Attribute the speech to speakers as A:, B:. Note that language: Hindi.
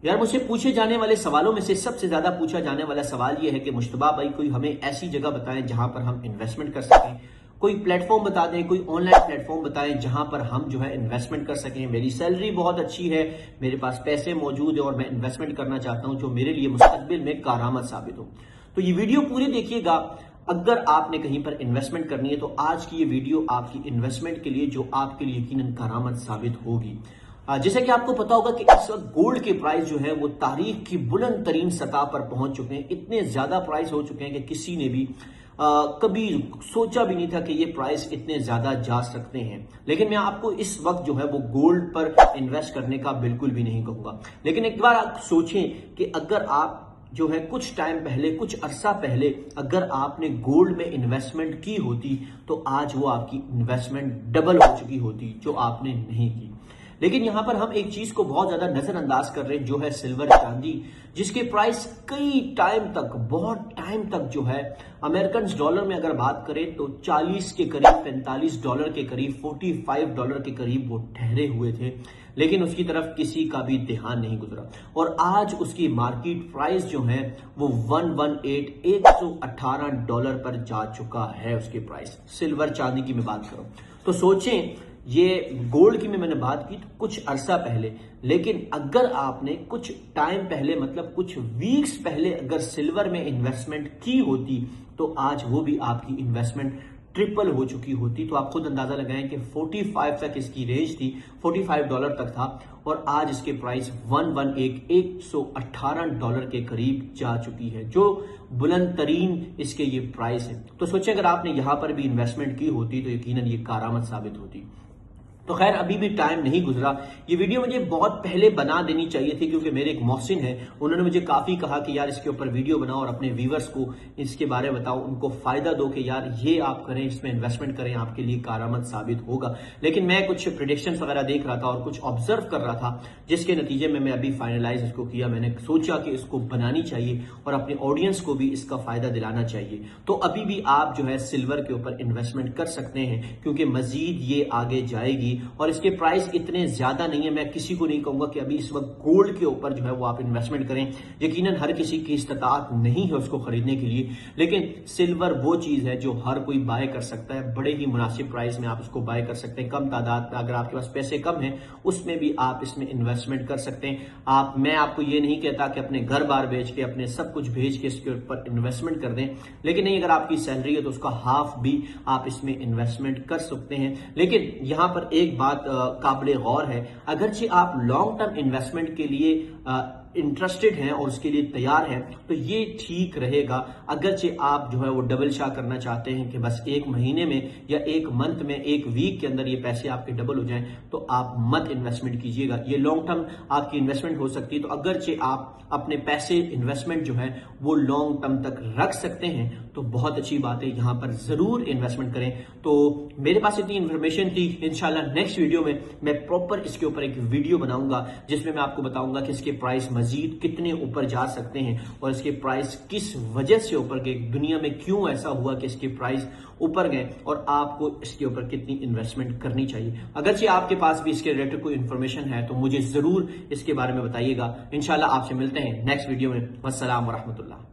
A: यार मुझसे पूछे जाने वाले सवालों में से सबसे ज्यादा पूछा जाने वाला सवाल यह है कि मुश्तबा भाई कोई हमें ऐसी जगह बताएं जहां पर हम इन्वेस्टमेंट कर सकें। कोई प्लेटफॉर्म बता दें, कोई ऑनलाइन प्लेटफॉर्म बताएं जहां पर हम जो है इन्वेस्टमेंट कर सकें। मेरी सैलरी बहुत अच्छी है, मेरे पास पैसे मौजूद है और मैं इन्वेस्टमेंट करना चाहता हूं जो मेरे लिए मुस्तकबिल में कारआमद साबित हो। तो ये वीडियो पूरी देखिएगा। अगर आपने कहीं पर इन्वेस्टमेंट करनी है तो आज की ये वीडियो आपकी इन्वेस्टमेंट के लिए जो आपके लिए यकीनन कारआमद साबित होगी। जैसे कि आपको पता होगा कि इस वक्त गोल्ड के प्राइस जो है वो तारीख की बुलंद तरीन सतह पर पहुंच चुके हैं। इतने ज्यादा प्राइस हो चुके हैं कि किसी ने भी कभी सोचा भी नहीं था कि ये प्राइस इतने ज्यादा जा सकते हैं। लेकिन मैं आपको इस वक्त जो है वो गोल्ड पर इन्वेस्ट करने का बिल्कुल भी नहीं कहूंगा। लेकिन एक बार आप सोचें कि अगर आप जो है कुछ टाइम पहले, कुछ अरसा पहले अगर आपने गोल्ड में इन्वेस्टमेंट की होती तो आज वो आपकी इन्वेस्टमेंट डबल हो चुकी होती, जो आपने नहीं की। लेकिन यहां पर हम एक चीज को बहुत ज्यादा नजरअंदाज कर रहे हैं, जो है सिल्वर चांदी, जिसके प्राइस कई टाइम तक, बहुत टाइम तक जो है अमेरिकन डॉलर में अगर बात करें तो 40 के करीब, 45 डॉलर के करीब, 45 डॉलर के करीब वो ठहरे हुए थे। लेकिन उसकी तरफ किसी का भी ध्यान नहीं गुजरा और आज उसकी मार्केट प्राइस जो है वो 118 डॉलर पर जा चुका है। उसकी प्राइस सिल्वर चांदी की मैं बात करूं तो सोचें, ये गोल्ड की मैंने बात की तो कुछ अरसा पहले, लेकिन अगर आपने कुछ टाइम पहले, मतलब कुछ वीक्स पहले अगर सिल्वर में इन्वेस्टमेंट की होती तो आज वो भी आपकी इन्वेस्टमेंट ट्रिपल हो चुकी होती। तो आप खुद अंदाजा लगाएं कि 45 तक इसकी रेंज थी, 45 डॉलर तक था और आज इसके प्राइस 118 डॉलर के करीब जा चुकी है, जो बुलंद तरीन इसके ये प्राइस है। तो सोचें अगर आपने यहां पर भी इन्वेस्टमेंट की होती तो यकीनन ये कारआमद साबित होती। तो खैर अभी भी टाइम नहीं गुजरा। ये वीडियो मुझे बहुत पहले बना देनी चाहिए थी, क्योंकि मेरे एक मोहसिन है, उन्होंने मुझे काफी कहा कि यार इसके ऊपर वीडियो बनाओ और अपने व्यूवर्स को इसके बारे में बताओ, उनको फायदा दो कि यार ये आप करें, इसमें इन्वेस्टमेंट करें, आपके लिए कारआमद साबित होगा। लेकिन मैं कुछ प्रेडिक्शंस वगैरह देख रहा था और कुछ ऑब्जर्व कर रहा था, जिसके नतीजे में मैं अभी फाइनलाइज इसको किया। मैंने सोचा कि इसको बनानी चाहिए और अपने ऑडियंस को भी इसका फायदा दिलाना चाहिए। तो अभी भी आप जो है सिल्वर के ऊपर इन्वेस्टमेंट कर सकते हैं, क्योंकि मजीद ये आगे जाएगी और इसके प्राइस इतने ज्यादा नहीं है। मैं किसी को नहीं कहूंगा कि अभी इस वक्त गोल्ड के ऊपर जो है वो आप इन्वेस्टमेंट करें। यकीनन हर किसी की इस्तात नहीं है उसको खरीदने के लिए, लेकिन सिल्वर वो चीज है जो हर कोई बाय कर सकता है। बड़े ही मुनासिब प्राइस में आप उसको बाय कर सकते हैं, कम तादाद में। अगर आपके पास पैसे कम हैं उसमें भी आप इसमें इन्वेस्टमेंट कर सकते हैं। मैं आपको ये नहीं कहता कि अपने घर बार बेच के, अपने सब कुछ भेज के इसके ऊपर इन्वेस्टमेंट कर दें, लेकिन नहीं, अगर आपकी सैलरी है तो उसका हाफ भी आप इसमें इन्वेस्टमेंट कर सकते हैं। लेकिन यहां पर एक बात काबिल गौर है, अगरचे आप लॉन्ग टर्म इन्वेस्टमेंट के लिए इंटरेस्टेड हैं और उसके लिए तैयार हैं तो ये ठीक रहेगा। अगरचे आप जो है वो डबल शाह करना चाहते हैं कि बस एक महीने में या एक मंथ में, एक वीक के अंदर ये पैसे आपके डबल हो जाएं, तो आप मत इन्वेस्टमेंट कीजिएगा। ये लॉन्ग टर्म आपकी इन्वेस्टमेंट हो सकती है। तो अगरचे आप अपने पैसे, इन्वेस्टमेंट जो है वो लॉन्ग टर्म तक रख सकते हैं तो बहुत अच्छी बात है, यहां पर जरूर इन्वेस्टमेंट करें। तो मेरे पास इतनी इंफॉर्मेशन थी। इंशाल्लाह नेक्स्ट वीडियो में मैं प्रॉपर इसके ऊपर एक वीडियो बनाऊंगा जिसमें मैं आपको बताऊंगा कि इसके प्राइस मजीद कितने ऊपर जा सकते हैं और इसके प्राइस किस वजह से ऊपर गए, दुनिया में क्यों ऐसा हुआ कि इसके प्राइस ऊपर गए और आपको इसके ऊपर कितनी इन्वेस्टमेंट करनी चाहिए। अगरचे आपके पास भी इसके रिलेटेड कोई इन्फॉर्मेशन है तो मुझे जरूर इसके बारे में बताइएगा। इंशाल्लाह आपसे मिलते हैं नेक्स्ट वीडियो में। वस्सलाम वरहमतुल्लाह।